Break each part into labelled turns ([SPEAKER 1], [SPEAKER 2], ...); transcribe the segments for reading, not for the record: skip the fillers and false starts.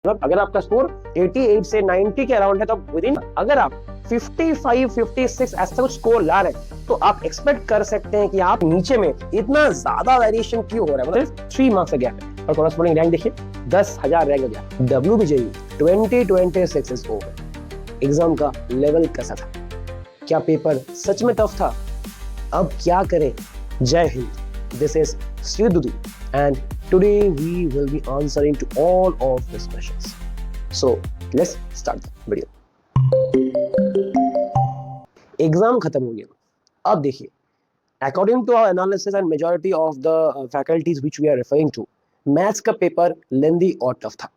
[SPEAKER 1] मतलब अगर आपका स्कोर 88 से 90 के अराउंड है तो विद इन, अगर आप 55 56 ऐसा कुछ स्कोर ला रहे हैं तो आप एक्सपेक्ट कर सकते हैं कि आप नीचे में इतना ज्यादा वेरिएशन क्यों हो रहा है। मतलब 3 मार्क्स का गैप है और कॉरेस्पॉन्डिंग रैंक देखिए 10,000 रैंक गया। WBJE 2026 is over. एग्जाम का लेवल कैसा था? क्या पेपर सच में टफ था? अब क्या करें? जय हिंद। दिस इज श्रीदुदी and today we will be answering to all of these questions. So let's start the video. Exam खत्म हो गया। अब देखिए, according to our analysis and majority of the faculties which we are referring to, maths का paper लेंदी और tough था।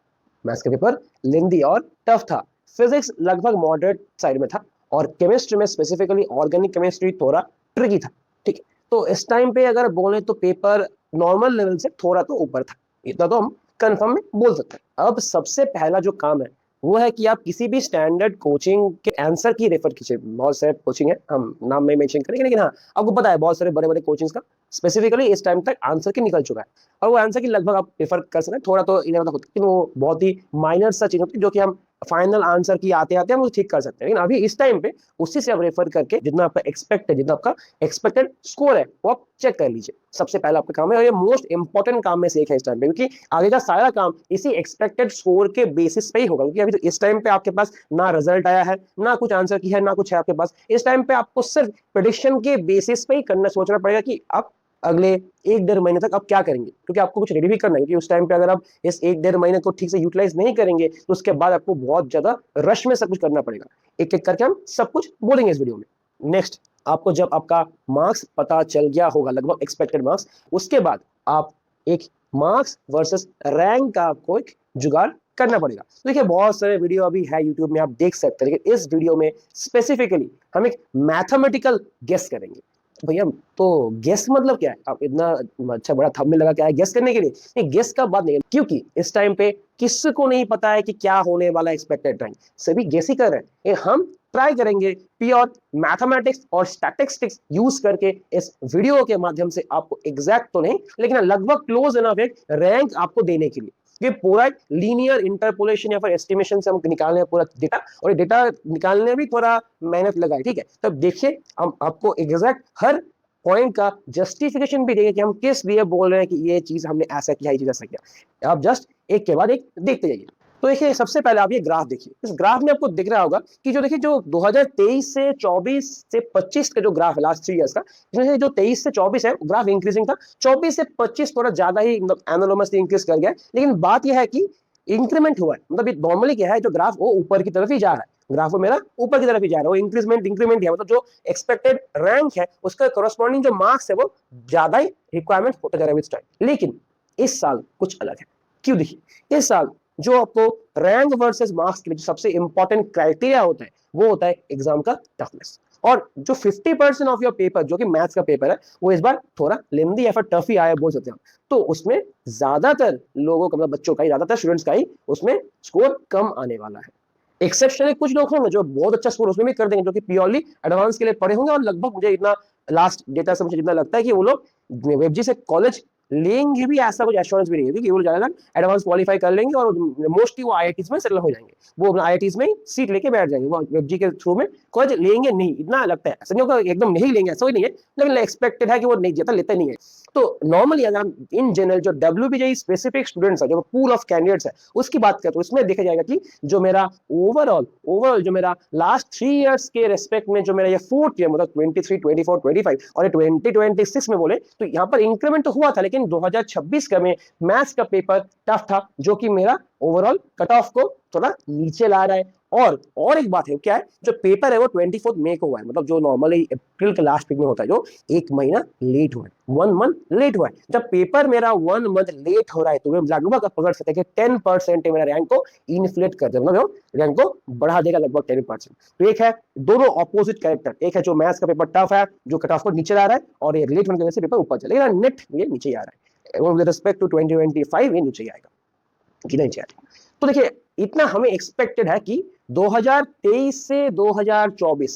[SPEAKER 1] Maths का paper लेंदी और टफ था। फिजिक्स लगभग मॉडरेट साइड में था और केमिस्ट्री में स्पेसिफिकली ऑर्गेनिक केमिस्ट्री थोड़ा ट्रिकी था। ठीक है, तो इस टाइम पे अगर बोले तो पेपर नॉर्मल लेवल से थोड़ा तो ऊपर था, इतना तो हम कंफर्म में बोल सकते हैं। अब सबसे पहला जो काम है वो है कि आप किसी भी स्टैंडर्ड कोचिंग के आंसर की रेफर कीजिए। बहुत सारे कोचिंग है, हम नाम में मेंशन करेंगे, लेकिन हाँ आपको पता है बहुत सारे बड़े बड़े कोचिंग्स का स्पेसिफिकली इस टाइम तक आंसर की निकल चुका है और वो आंसर की लगभग आप प्रेफर कर सकते हैं। थोड़ा तो इधर उधर होता है, लेकिन वो बहुत ही माइनर सा चीज होती है जो कि हम फाइनल आंसर की आते आते हम वो ठीक कर सकते हैं। लेकिन अभी इस टाइम पे उसी से आप रेफर करके जितना आपका एक्सपेक्ट है, जितना आपका एक्सपेक्टेड स्कोर है वो आप चेक कर लीजिए। सबसे पहला आपका काम है और ये मोस्ट इंपॉर्टेंट काम में से एक है इस टाइम पे, क्योंकि आगे का सारा काम इसी एक्सपेक्टेड स्कोर के बेसिस पे ही होगा। क्योंकि अभी तो इस टाइम पे आपके पास ना रिजल्ट आया है, ना कुछ आंसर की है, ना कुछ है आपके पास। इस टाइम पे आपको सिर्फ प्रेडिक्शन के बेसिस पे ही करना सोचना पड़ेगा कि आप अगले 1-1.5 महीने तक आप क्या करेंगे, क्योंकि आपको कुछ रेडी भी करना है। क्योंकि उस टाइम पे अगर आप इस 1-1.5 महीने को ठीक से यूटिलाइज नहीं करेंगे तो उसके बाद आपको बहुत ज्यादा रश में सब कुछ करना पड़ेगा। एक एक करके हम सब कुछ बोलेंगे इस वीडियो में। नेक्स्ट, आपको जब आपका मार्क्स पता चल गया होगा, लगभग एक्सपेक्टेड मार्क्स, उसके बाद आप एक मार्क्स वर्सेस रैंक का आपको एक जुगाड़ करना पड़ेगा। तो देखिए बहुत सारे वीडियो अभी है यूट्यूब में, आप देख सकते हैं, लेकिन इस वीडियो में स्पेसिफिकली हम एक मैथमेटिकल गेस करेंगे। भैया तो गेस मतलब क्या है? आप इतना अच्छा बड़ा थंबनेल लगा क्या है गेस करने के लिए? नहीं, गेस का बात नहीं है, क्योंकि इस टाइम पे किसी को नहीं पता है कि क्या होने वाला एक्सपेक्टेड रैंक। सभी गेस ही कर रहे हैं। ये हम ट्राई करेंगे प्योर मैथमेटिक्स और स्टैटिस्टिक्स यूज करके इस वीडियो के माध्यम से आपको एग्जैक्ट तो नहीं लेकिन लगभग क्लोज इनफ एक रैंक आपको देने के लिए। ये पूरा लीनियर इंटरपोलेशन या फिर एस्टिमेशन से हम निकालने हैं पूरा डेटा, और ये डेटा निकालने में भी थोड़ा मेहनत लगा है। ठीक है, तब देखिए हम आपको एग्जैक्ट हर पॉइंट का जस्टिफिकेशन भी देंगे कि हम किस लिए बोल रहे हैं कि ये चीज हमने ऐसा किया, ये चीज ऐसा किया। आप जस्ट एक के बाद एक देखते जाइए। तो देखिए सबसे पहले आप ये ग्राफ देखिए। इस ग्राफ में आपको दिख रहा होगा कि जो देखिए जो 2023 से 24 से 25 का जो ग्राफ है लास्ट 3 इयर्स का, इसमें जो 23 से 24 है ग्राफ इंक्रीजिंग था, 24 से 25 थोड़ा ज्यादा ही एनोमसली इंक्रीज कर गया है। लेकिन बात यह है कि इंक्रीमेंट हुआ है, मतलब ये नॉर्मली क्या है, जो ग्राफ वो ऊपर की तरफ ही जा रहा है। ग्राफ वो मेरा ऊपर की तरफ ही जा रहा है, वो इंक्रीमेंट है, मतलब जो एक्सपेक्टेड रैंक है उसका करस्पॉन्डिंग जो मार्क्स है वो ज्यादा ही रिक्वायरमेंट होता जा रहा है विद टाइम। लेकिन इस साल कुछ अलग है। क्यों? देखिए इस साल जो आपको रैंक वर्सेस मार्क्स के लिए जो सबसे इंपॉर्टेंट क्राइटेरिया होता है वो होता है एग्जाम का टफनेस। और जो 50% ऑफ योर पेपर जो कि मैथ्स का पेपर है वो इस बार थोड़ा लेंदी या फिर टफ ही आया बोल सकते हैं। तो उसमें ज्यादातर लोगों का, मतलब बच्चों का ही, ज्यादातर स्टूडेंट्स का ही उसमें स्कोर कम आने वाला है। एक्सेप्शनली कुछ लोग होंगे जो बहुत अच्छा स्कोर उसमें भी कर देंगे, जो कि प्योरली एडवांस के लिए पढ़े होंगे, और लगभग मुझे इतना लास्ट डेटा से मुझे जितना लगता है कि वो लोग वेबजी से कॉलेज लेंगे भी, ऐसा कुछ एश्योरेंस भी नहीं है कि वो ज्यादा एडवांस क्वालिफाई कर लेंगे और मोस्टली वो आईआईटीज में सेटल हो जाएंगे। वो अपना आईआईटीज में सीट लेके बैठ जाएंगे, वो वेबजी के थ्रू में कॉलेज लेंगे नहीं, इतना लगता है। ऐसा नहीं होगा एकदम नहीं लेंगे, ऐसा ही नहीं है, लेकिन एक्सपेक्टेड है कि वो नहीं जाता, लेते नहीं है। तो नॉर्मली अगर हम इन जनरल जो WBJE स्पेसिफिक स्टूडेंट्स है, जो पूल ऑफ कैंडिडेट्स है उसकी बात करें तो इसमें देखा जाएगा कि जो मेरा ओवरऑल जो मेरा लास्ट 3 इयर्स के रेस्पेक्ट में जो मेरा ये 4th ईयर, मतलब 23, 24, 25 और 2026 में बोले तो यहाँ पर इंक्रीमेंट तो हुआ था, लेकिन 2026 का में मैथ्स का पेपर टफ था, जो कि मेरा ओवरऑल कट ऑफ को थोड़ा नीचे ला रहा है। और एक बात है, क्या है, जो पेपर है वो 24 मई को हुआ है, मतलब जो नॉर्मली अप्रैल के लास्ट वीक में होता है, जो 1 महीना लेट हुआ है, 1 मंथ लेट हुआ है। जब पेपर मेरा 1 मंथ लेट हो रहा है तो लगभग पकड़ सकते हैं कि 10% मेरा रैंक को इन्फ्लेट कर देगा, मतलब रैंक को बढ़ा देगा लगभग 10%। तो एक है दोनों ऑपोजिट कैरेक्टर, एक है जो मैथ्स का पेपर टफ है जो कट ऑफ को नीचे ला रहा है, और ये लेट होने की वजह से पेपर ऊपर चलेगा, नेट ये नीचे आ रहा है। विद रिस्पेक्ट टू 2025 ये नीचे आएगा कि नहीं आएगा। तो देखिए इतना हमें एक्सपेक्टेड है कि 2023 से 2024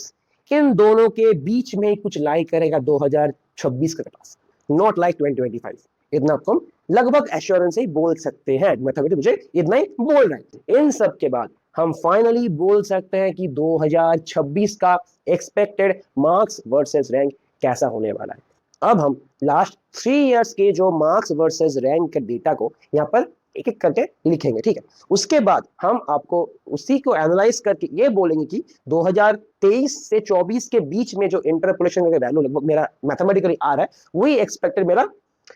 [SPEAKER 1] इन दोनों के बीच में कुछ लाई करेगा 2026 का क्लास, नॉट लाइक 2025। इतना आपको हम लगभग एश्योरेंस से ही बोल सकते हैं। मैथमेटिक्स मुझे इतना ही बोल रहे हैं। इन सब के बाद हम फाइनली बोल सकते हैं कि 2026 का एक्सपेक्टेड मार्क्स वर्सेस रैंक कैसा होने वाला है। अब हम लास्ट 3 इयर्स के जो मार्क्स वर्सेस रैंक के डेटा को यहाँ पर एक एक करके लिखेंगे, ठीक है। उसके बाद हम आपको उसी को एनालाइज करके ये बोलेंगे कि 2023 से 24 के बीच में जो इंटरपोलेशन का वैल्यू लगभग मेरा मैथमेटिकली आ रहा है, वही एक्सपेक्टेड मेरा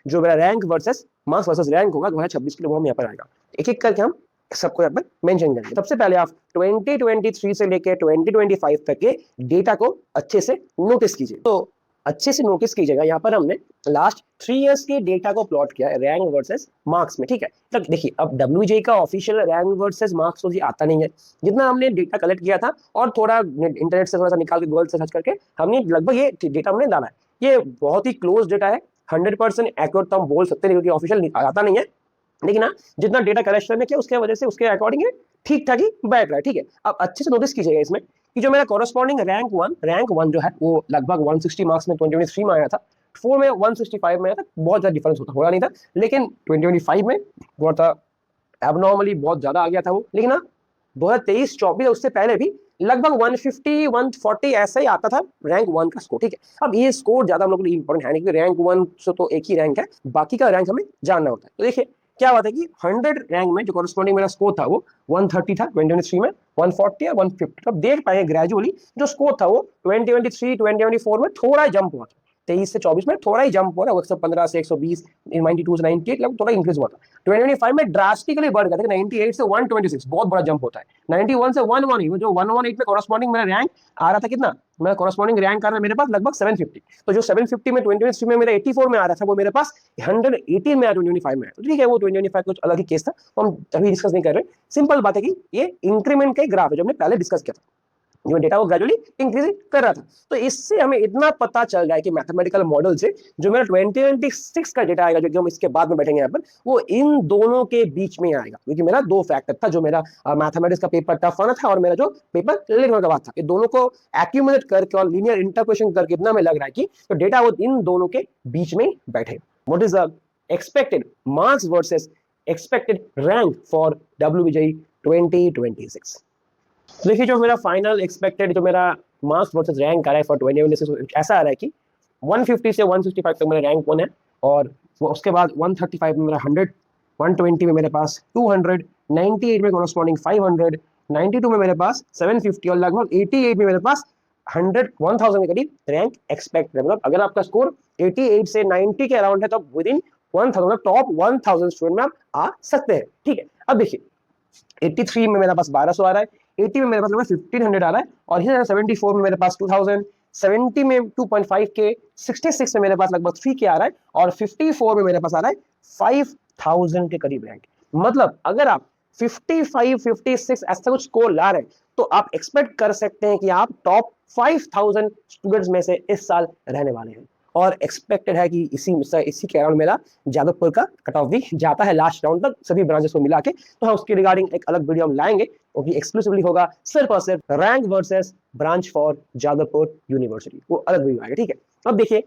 [SPEAKER 1] जो मेरा rank versus marks versus rank होगा 2026 के लिए, वो हम यहाँ पर आएगा। एक एक करके हम सबको यहाँ पर मेंशन करेंगे। सबसे पहले आप 2023 से लेकर 2025 तक के डेटा को अच्छे से नोटिस कीजिए। तो अच्छे से नोटिस कीजिएगा, यहाँ पर हमने लास्ट 3 इयर्स के डेटा को प्लॉट किया है रैंक वर्सेस मार्क्स में, ठीक है। तो देखिए अब WJ का ऑफिशियल रैंक वर्सेस मार्क्स तो जी आता नहीं है, जितना हमने डेटा कलेक्ट किया था और थोड़ा इंटरनेट से थोड़ा सा निकाल के गूगल से सर्च करके हमने लगभग ये डेटा हमने डाला है। ये बहुत ही क्लोज डेटा है, 100% एक्यूरेट तो हम बोल सकते हैं क्योंकि ऑफिशियल आता नहीं है, लेकिन हाँ जितना डेटा कलेक्शन में किया उसके वजह से उसके अकॉर्डिंग ठीक ठाक ही बैठ रहा है, ठीक है। अब अच्छे से नोटिस कीजिएगा इसमें कि जो मेरा कॉरेस्पॉन्डिंग रैंक वन जो है वो लगभग 160 मार्क्स में 2023 में आया था, 4 में 165 में आया था, बहुत ज्यादा डिफरेंस हो रहा नहीं था। लेकिन 2025 में बहुत एबनॉर्मली बहुत ज्यादा आ गया था वो। लेकिन हाँ 2023-24 उससे पहले भी लगभग 150 140 ऐसा ही आता था रैंक 1 का स्कोर, ठीक है। अब ये स्कोर ज्यादा हम लोग के लिए इंपॉर्टेंट है नहीं, क्योंकि रैंक 1 से तो एक ही रैंक है, बाकी का रैंक हमें जानना होता है। तो देखिए क्या बात है कि 100 रैंक में जो कॉरेस्पॉन्डिंग मेरा स्कोर था वो 130 था 2023 में, 140 या 150। अब देख पाएंगे ग्रेजुअली जो स्कोर था वो 2023 2024 में थोड़ा जंप हुआ था, 23 से 24 में थोड़ा ही जंप हो रहा है, 115 से 120, 92 से 98 लगभग थोड़ा इंक्रीज हुआ था। 2025 में ड्रास्टिकली बढ़ गया था, 98 से 126 बहुत बड़ा जंप होता है। 91 से 118 जो 118 में कॉरेस्पॉन्डिंग मेरा रैंक आ रहा था, कितना मेरा कॉरेस्पॉन्डिंग रैंक आ रहा है मेरे पास लगभग 750। तो जो 750 में 2023 में मेरा 84 में आ रहा था वो मेरे पास 118 में 2025 में, तो ठीक है वो 2025 कुछ अलग ही केस था, तो हम अभी डिस्कस नहीं कर रहे। सिंपल बात है कि ये इंक्रीमेंट का ग्राफ है जो हमने पहले डिस्कस किया था, जो डेटा वो ग्रेजुअली इंक्रीज कर रहा था। तो इससे हमें इतना पता चल रहा है कि मैथमेटिकल मॉडल से जो मेरा 2026 का डेटा आएगा, जो हम इसके बाद में बैठेंगे यहाँ पर, वो इन दोनों के बीच में आएगा। क्योंकि मेरा 2 फैक्टर था, जो मेरा मैथमेटिक्स का पेपर टफ आना था और मेरा जो पेपर लिखने का बात था, ये दोनों को एक्यूमुलेट करके और लीनियर इंटरप्रिटेशन करके इतना हमें लग रहा है कि तो डेटा वो इन दोनों के बीच में बैठे। What is the expected marks versus expected rank for WBJ 2026? देखिए जो मेरा फाइनल एक्सपेक्टेड जो मेरा मार्क्स वर्सेस रैंक आ रहा है फॉर 2026 ऐसा आ रहा है कि 150 से 165 तक मेरा रैंक 1 है, और वो उसके बाद 135 में मेरा 100, 120 में मेरे पास 200, 98 में कॉरेस्पॉन्डिंग 500, 92 में मेरे पास 750 और लगभग 88 में मेरे पास 1000 के करीब रैंक एक्सपेक्ट है। मतलब अगर आपका स्कोर 88 से 90 के अराउंड है तो विद इन 1000 टॉप 1000 स्टूडेंट में आप आ सकते हैं, ठीक है। अब देखिए 83 में मेरे पास 1200 आ रहा है, 80 में मेरे पास 1500 आ रहा है, और इसी तरह 74 में मेरे पास 2000, 70 में 2.5 के, 66 में मेरे पास लगभग 3 के आ रहा है, और 54 में मेरे पास आ रहा है 5000 के करीब रैंक। मतलब अगर आप 55 56 ऐसा कुछ स्कोर ला रहे हैं तो आप एक्सपेक्ट कर सकते हैं कि आप टॉप 5000 स्टूडेंट्स में से इस साल रहने वाले हैं। और एक्सपेक्टेड है कि इसी के अराउंड मेरा जादवपुर का कट ऑफ भी जाता है लास्ट राउंड तक सभी ब्रांचेस को मिला के। तो हम उसके रिगार्डिंग एक अलग वीडियो हम लाएंगे, वो भी एक्सक्लूसिवली होगा सिर्फ और सिर्फ rank versus branch for Jadavpur university, वो अलग वीडियो आएगा, ठीक है। अब देखिए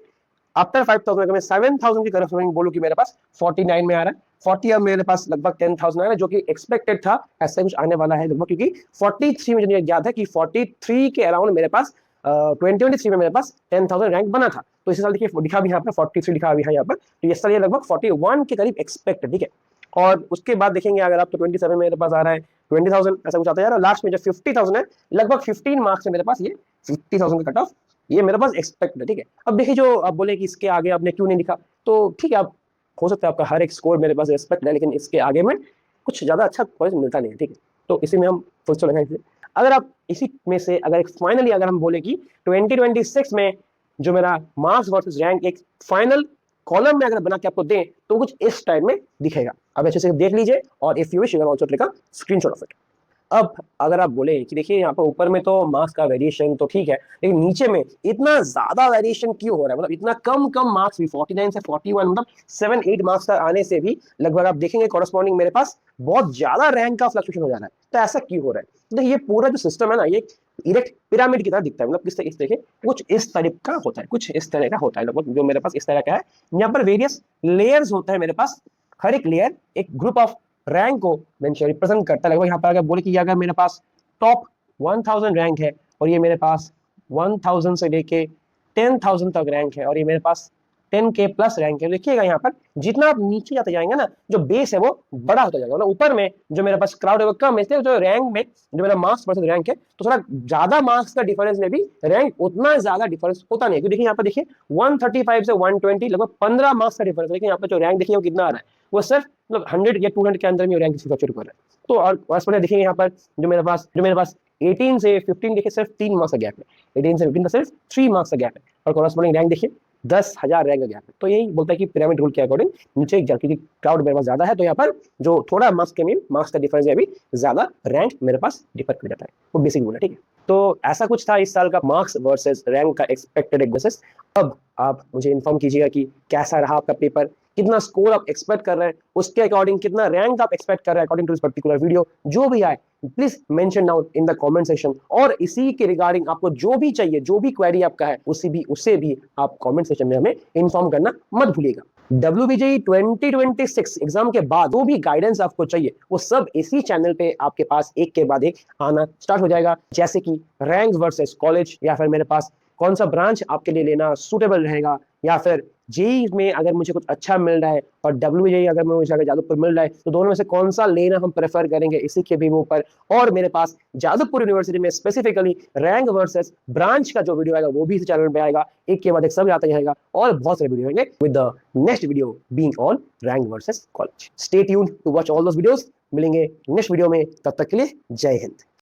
[SPEAKER 1] आफ्टर 5000 में 7000 की करस्पॉन्डिंग बोलो कि मेरे पास 49 में आ रहा है, 40 अब मेरे पास लगभग 10,000 आ रहा है, जो कि एक्सपेक्टेड था ऐसा कुछ आने वाला है लगभग, क्योंकि 43 में मुझे याद है कि 43 के अराउंड मेरे पास 2023 में मेरे पास 10,000 रैंक बना था। तो इस साल देखिए लिखा भी यहाँ पर 43 लिखा भी है यहाँ पर, तो इस साल ये लगभग 41 के करीब एक्सपेक्टेड, ठीक है। और उसके बाद देखेंगे अगर आप तो 27 मेरे पास आ रहा है, 20,000 ऐसा कुछ आता है, और लास्ट में जब 50,000 है लगभग 15 मार्क्स है मेरे पास, ये 50,000 का कट ऑफ ये मेरे पास एक्सपेक्ट है, ठीक है। अब देखिए जो आप बोले कि इसके आगे आपने क्यों नहीं लिखा, तो ठीक है आप हो सकता है आपका हर एक स्कोर मेरे पास एक्सपेक्ट है, लेकिन इसके आगे में कुछ ज्यादा अच्छा कॉलेज मिलता नहीं है, ठीक है। तो इसी में हम फुल स्टॉप लगाएंगे। अगर आप इसी में से अगर फाइनली अगर हम बोले कि 2026 में जो मेरा मार्क्स वर्सेस रैंक एक फाइनल कॉलम में अगर बना के आपको दें तो कुछ इस टाइप में दिखेगा। अब अच्छे से देख लीजिए, और if you wish you can also take a screenshot of it. अब अगर आप बोले कि देखिए यहाँ पर ऊपर में तो मार्क्स का वेरिएशन तो ठीक है, लेकिन नीचे में इतना ज्यादा वेरिएशन क्यों हो रहा है, मतलब इतना कम कम मार्क्स भी 49 से 41, मतलब 7-8 मार्क्स तक आने से भी लगभग आप देखेंगे कॉरेस्पॉन्डिंग मेरे पास बहुत ज्यादा रैंक का फ्लक्चुएशन हो जा रहा है। तो ऐसा क्यों हो रहा है? तो ये पूरा जो सिस्टम है ना, ये इरेक्ट पिरामिड की तरह दिखता है, मतलब किस तरीके कुछ इस तरह का होता है, कुछ इस तरह का होता है, लगभग जो मेरे पास इस तरह का है। यहाँ पर वेरियस लेयर्स होता है मेरे पास, हर एक लेयर एक ग्रुप ऑफ रैंक को रिप्रेजेंट करता है। लगभग यहाँ पर अगर बोले कि अगर मेरे पास टॉप 1000 रैंक है और ये मेरे पास 1000 से लेके 10,000 तक रैंक है और ये मेरे पास 10K प्लस रैंक है, देखिएगा यहाँ पर जितना आप नीचे जाते जाएंगे ना, जो बेस है वो बड़ा होता जाएगा। मतलब ऊपर में जो मेरे पास क्राउड है वो कम है, इसलिए जो रैंक में जो मेरा मार्क्स परसेंट रैंक है, तो थोड़ा ज्यादा मार्क्स का डिफरेंस में भी रैंक उतना ज्यादा डिफरेंस होता नहीं है। क्योंकि देखिए यहाँ पर देखिए 135 से 120 लगभग 15 मार्क्स का डिफरेंस, लेकिन यहाँ पर जो रैंक देखिए वो कितना आ रहा है, वो सिर्फ मतलब 100 या 200 के अंदर में रैंक फ्लक्चुएट कर रहा है। तो और कॉरेस्पॉन्डिंग देखिए यहाँ पर जो मेरे पास 18 से 15 देखिए सिर्फ 3 मार्क्स का गैप है, 18 से 15 का सिर्फ 3 मार्क्स का गैप है, और कॉरेस्पॉन्डिंग रैंक देखिए 10,000 रैंक का गैप है। तो यही बोलता है कि पिरामिड रूल के अकॉर्डिंग नीचे क्योंकि क्राउड मेरे पास ज्यादा है, तो यहाँ पर जो थोड़ा मार्क्स के में मार्क्स का डिफरेंस है, अभी ज्यादा रैंक मेरे पास डिफर कर जाता है। वो बेसिक रूल है, ठीक है। तो ऐसा कुछ था इस साल का मार्क्स वर्सेस रैंक का एक्सपेक्टेड एग्जिस्ट। अब आप मुझे इन्फॉर्म कीजिएगा कि कैसा रहा आपका पेपर, कितना स्कोर आप एक्सपेक्ट कर रहे हैं, उसके अकॉर्डिंग कितना रैंक आप एक्सपेक्ट कर रहे हैं according to this particular video. जो भी आए please mention down in the comment section, और इसी के रिगार्डिंग आपको जो भी चाहिए, जो भी क्वेरी आपका है, उसे भी आप कमेंट सेक्शन में हमें इन्फॉर्म करना मत भूलिएगा। WBJE 2026 एग्जाम के बाद जो भी गाइडेंस आपको चाहिए वो सब इसी चैनल पे आपके पास एक के बाद एक आना स्टार्ट हो जाएगा। जैसे कि रैंक वर्सेस कॉलेज, या फिर मेरे पास कौन सा ब्रांच आपके लिए लेना सुटेबल रहेगा, या फिर जेई में अगर मुझे कुछ अच्छा मिल रहा है और WBJE अगर मुझे अगर जादवपुर मिल रहा है, तो दोनों में से कौन सा लेना हम प्रेफर करेंगे, इसी के भी ऊपर। और मेरे पास जादवपुर यूनिवर्सिटी में स्पेसिफिकली रैंक वर्सेस ब्रांच का जो वीडियो आएगा वो भी इस चैनल पे आएगा, एक के बाद एक सब आता जाएगा, और बहुत सारे वीडियो आएंगे with the next video being on rank versus college. Stay tuned to watch all those videos. मिलेंगे नेक्स्ट वीडियो में, तब तक के लिए जय हिंद।